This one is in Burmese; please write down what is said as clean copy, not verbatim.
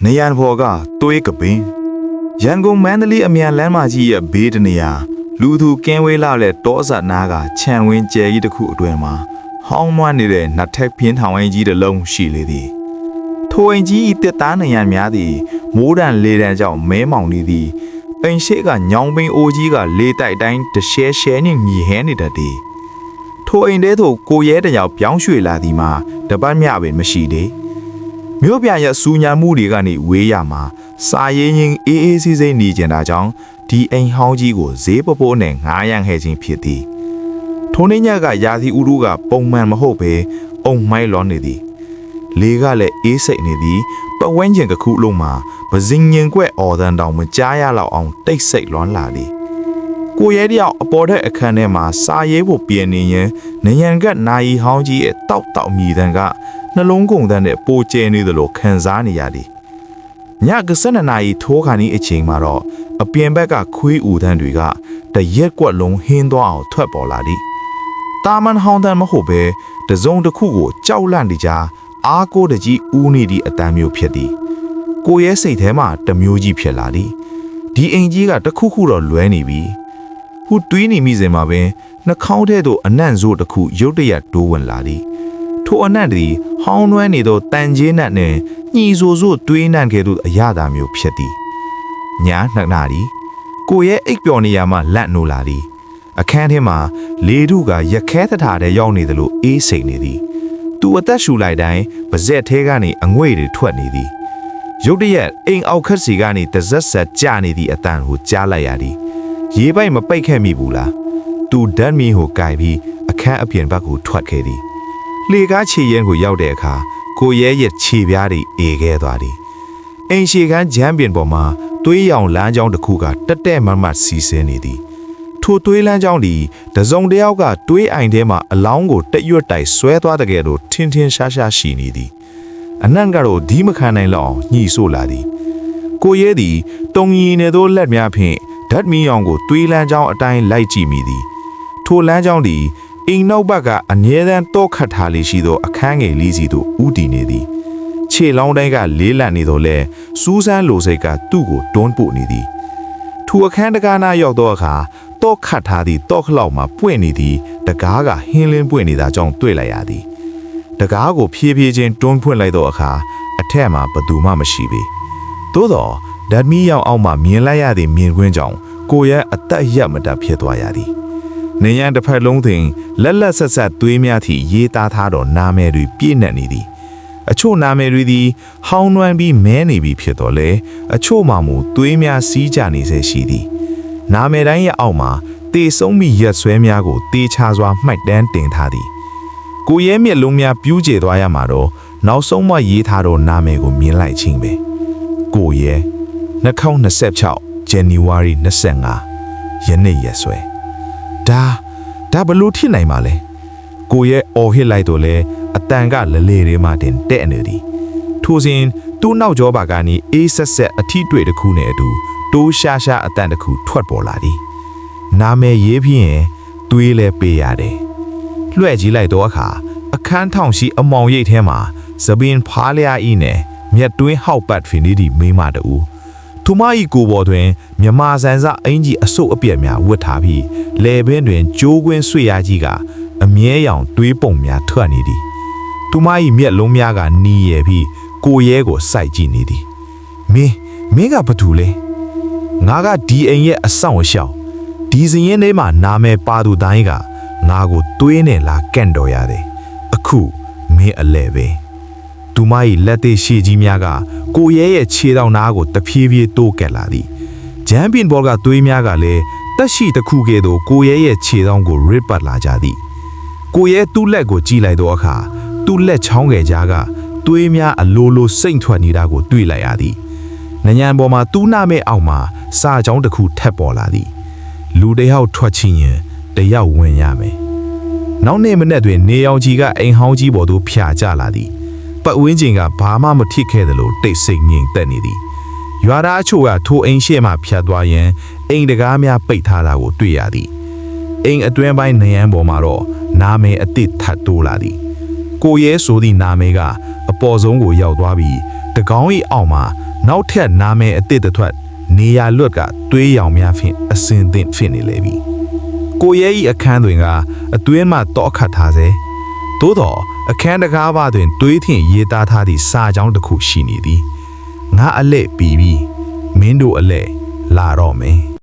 နေရန်ဘော်ကသွေးကပင်ရန်ကုန်မန္တလေးအမြန်လမ်းမကြီးရဲ့ဘေးတနေရာလူသူကင်းဝေးလာတဲ့တောအစနာကခြံဝင်းကျဲကြီးတစ်ခုအတွင်မှာဟောင်းမွမ်းနေတဲ့နတ်ထက်ပြင်းထောင်ဝင်းကြီးတစ်လုံးရှိလေသည်ထိုအိမ်ကြီးတက်သားနေရန်များသည်မိုးတန်လေတန်ကြောင့်မဲမောင်နေသည်အိမ်ရှိကညောင်ပင်အိုကြီးကလေတိုက်တိုင်းတရှဲရှဲနှင့်မြည်ဟဲနေတတ်သည်ထိုအိမ်ထဲသို့ကိုရဲတယောက်ပြောင်းရွှေ့လာသည်မှာတပတ်မြပင်မရှိသေးမြို့ပြရဲ့စူညာမှုတွေကနေဝေးရမှာစာရင်းချင်းအေးအေးဆေးဆေးနေကြတာကြောင့်ဒီအိမ်ဟောင်းကြီးကိုဈေးပပိုးနဲ့ငားရန်ဟဲခြင်းဖြစ်သည်ထိုနေ့ညကရာသီဥတုကပုံမှန်မဟုတ်ပဲအုံမိုင်းလောနေသည်လေကလည်းအေးစိတ်နေသည်ပဝန်းကျင်တစ်ခုလုံးမှာပဇင်းညင်ကွက်အော်တန်တောင်မကြားရလောက်အောင်တိတ်ဆိတ်လွန်လာသည်ကိုရဲတယောက်အပေါ်ထက်အခန်းထဲမှာစာရေးဖို့ပြင်နေရင်နယံကနာယီဟောင်းကြီးရဲ့တောက်တောက်မြည်တန်ကနှလုံးကုန်တဲ့နဲ့ပိုကျဲနေသလိုခံစားနေရသည်ညက12နာရီထိုးခါနီးအချိန်မှာတော့အပြင်ဘက်ကခွေးဦးတန်းတွေကတရက်ကွက်လုံးဟင်းသွားအောင်ထွက်ပေါ်လာသည်တာမန်ဟောင်းတန်းမဟုတ်ပဲတစုံတစ်ခုကိုကြောက်လန့်နေကြအားကိုးတကြီးဦးနေသည့်အတန်းမျိုးဖြစ်သည်ကိုရဲစိတ်ထဲမှာတမျိုးကြီးဖြစ်လာသည်ဒီအိမ်ကြီးကတခုခုတော့လွဲနေပြီဟူတွေးနေမိစဉ်မှာပင်နှာခေါင်းထဲသို့အနံ့စိုးတစ်ခုရုတ်တရက်တိုးဝင်လာသည်ထိုအနံ့သည်ဟောင်းနှွမ်းနေသောတန်ကြီးနတ်နှင့်ညှီဆိုဆိုတွေးနှံ့ခဲ့သောအရာသာမျိုးဖြစ်သည်ည2 နာရီကိုရဲအိပ်ပျော်နေရမှလက်နိုးလာသည်အခန်းထဲမှာလေထုကရခဲသထာတဲ့ရောက်နေသလိုအေးစိမ်နေသည်သူအသက်ရှူလိုက်တိုင်းပါဇက်ထဲကနေအငွေ့တွေထွက်နေသည်ရုတ်တရက်အိမ်အောက်ခက်စီကနေတဇက်ဆက်ကျနေသည့်အတန်ကိုကြားလိုက်ရသည်ရေပိုက်မပိတ်ခဲ့မိဘူးလားသူဓာတ်မီကိုကြိုက်ပြီးအခန်းအပြင်ဘက်ကိုထွက်ခဲ့သည်လေကားခြေရင်ကိုရောက်တဲ့အခါကိုရဲရဲ့ခြေပြားတွေအေခဲသွားသည်အိမ်ရှိခန်းဂျမ်းပင်ပေါ်မှာသွေးရောင်လမ်းကြောင်းတစ်ခုကတက်တက်မတ်မတ်စီးဆင်းနေသည်ထိုသွေးလမ်းကြောင်းသည်တစုံတစ်ယောက်ကသွေးအိုင်ထဲမှာအလောင်းကိုတက်ရွတ်တိုက်ဆွဲသွားတဲ့ကဲ့သို့ထင်းထင်းရှားရှားရှိနေသည်အနံ့ကတော့ဒီမခံနိုင်လောက်အောင်ညှိဆို့လာသည်ကိုရဲသည်တုံရီနေသောလက်များဖြင့်ဓာတ်မီအောင်ကိုသွေးလမ်းကြောင်းအတိုင်းလိုက်ကြည့်မိသည်ထိုလမ်းကြောင်းသည်အိမ်နောက်ဘက်ကအငြဲတန်းတော့ခတ်ထားလေးရှိသောအခန်းငယ်လေးစီသို့ဥတည်နေသည်ခြေလောင်းတိုင်းကလေးလံနေတော့လဲစူးစမ်းလိုစိတ်ကသူ့ကိုတွန်းပို့နေသည်ထိုအခန်းတကားနာရောက်သောအခါတော့ခတ်ထားသည့်တော့ခလောက်မှာပွင့်နေသည်တကားကဟင်းလင်းပွင့်နေတာကြောင့်တွေ့လိုက်ရသည်တကားကိုဖြည်းဖြည်းချင်းတွန်းဖွင့်လိုက်သောအခါအထက်မှာဘသူမှမရှိပေသို့တော့ဓာတ်မီရောက်အောင်မှမြင်လိုက်ရသည့်မြင်ကွင်းကြောင့်ကိုရဲအသက်ရက်မတတ်ဖြစ်သွားရသည်နေရန်တစ်ဖက်လုံးတွင်လက်လက်ဆက်ဆက်သွေးများသည့်ရေးသားထားသောနာမည်တွေပြည့်နှက်နေသည်အချို့နာမည်တွေသည်ဟောင်းနှွမ်းပြီးမဲနေပြီဖြစ်တော်လဲအချို့မှမူသွေးများစီးကြနေစေရှိသည်နာမည်တိုင်းရဲ့အောက်မှာတေဆုံးမိရက်ဆွဲများကိုတေချာစွာမှတ်တမ်းတင်ထားသည်ကိုရဲမျက်လုံးများပြူးကျသွားရမှာတော့နောက်ဆုံးမှရေးထားသောနာမည်ကိုမြင်လိုက်ခြင်းပဲကိုရဲ2026 January 25ယနေ့ရက်ဆွဲဒါဘလို့ဖြစ်နိုင်ပါလဲကိုရဲအော်ဟစ်လိုက်တော့လဲအတန်ကလလေတွေမှတင်တဲ့နေသည်ထိုစဉ်သူ့နောက်ကျောပါကနေအေးဆက်ဆက်အထီးတွေ့တစ်ခုနဲ့အတူတိုးရှားရှားအတန်တစ်ခုထွက်ပေါ်လာသည်နာမည်ရေးပြီးရင်သွေးလဲပေးရတယ်လွှဲ့ကြည့်လိုက်တော့အခါအခန်းထောင်ရှိအမောင်ရိပ်ထဲမှာသပင်ဖားလျာဤနဲ့မြက်တွင်းဟောက်ပတ်ဖင်နေသည့်မိမတူသူမ၏ကိုယ်ပေါ်တွင်မြမဆန်စအင်ကြီးအစုပ်အပြက်များဝတ်ထားပြီးလေပင်တွင်ကြိုးကွင်းဆွေရကြီးကအမြဲရောင်တွေးပုံများထွက်နေသည်သူမ၏မျက်လုံးများကနီးရပြီးကိုရဲကိုစိုက်ကြည့်နေသည်မင်းကဘာတူလဲငါကဒီအိမ်ရဲ့အဆောင်အရှောက်ဒီစရင်ထဲမှာနာမည်ပါသူတိုင်းကငါကိုသွေးနဲ့လာကန့်တော်ရတယ်အခုမင်းအလဲပဲသူမ၏လက်သေးရှည်ကြီးများကကိုရဲရဲ့ခြေထောက်နားကိုတဖြည်းဖြည်းတိုးကက်လာသည်ဂျမ်ပင်ဘော်ကသွေးများကလည်းတက်ရှိတစ်ခုကဲ့သို့ကိုရဲရဲ့ခြေထောက်ကိုရစ်ပတ်လာကြသည်ကိုရဲသူ့လက်ကိုကြည့်လိုက်သောအခါသူ့လက်ချောင်းငယ်ကြားကသွေးများအလိုလိုစိမ့်ထွက်နေတာကိုတွေ့လိုက်ရသည်နညံပေါ်မှာသူ့နာမဲ့အောက်မှာစာကြောင်းတစ်ခုထပ်ပေါ်လာသည်လူတယောက်ထွက်ချင်ရင်တယောက်ဝင်ရမယ်နောက်နေ့မနေ့တွင်နေအောင်ကြီးကအိမ်ဟောင်းကြီးပေါ်သို့ဖြာကျလာသည်ပတ်ဝန်းကျင်ကဘာမှမဖြစ်ခဲ့သလိုတိတ်ဆိတ်ငြိမ်သက်နေသည်ရွာသားအချို့ကထိုအိမ်ရှေ့မှဖြတ်သွားရန်အိမ်တကားများပိတ်ထားတာကိုတွေ့ရသည်အိမ်အတွင်းပိုင်းနေရန်ပေါ်မှာတော့နာမည်အသစ်ထပ်တိုးလာသည်ကိုရဲဆိုသည့်နာမည်ကအပေါ်ဆုံးကိုရောက်သွားပြီးတကောင်း၏အောက်မှာ နောက်ထပ်နာမည်အသစ်တစ်ထွက်နေရလွတ်ကသွေးရောင်များဖြင့်အစင်သင့်ဖြစ်နေလေပြီကိုရဲဤအခန်းတွင်ကအသွေးမှတောအခတ်ထားစေသို့သောအခန်းတကားပါတွင်သွေးထင်ရေးသားထားသည့်စာကြောင်းတစ်ခုရှိနေသည်ငါအလဲ့ပြီးပြီမင်းတို့အလဲ့လာတော့မယ်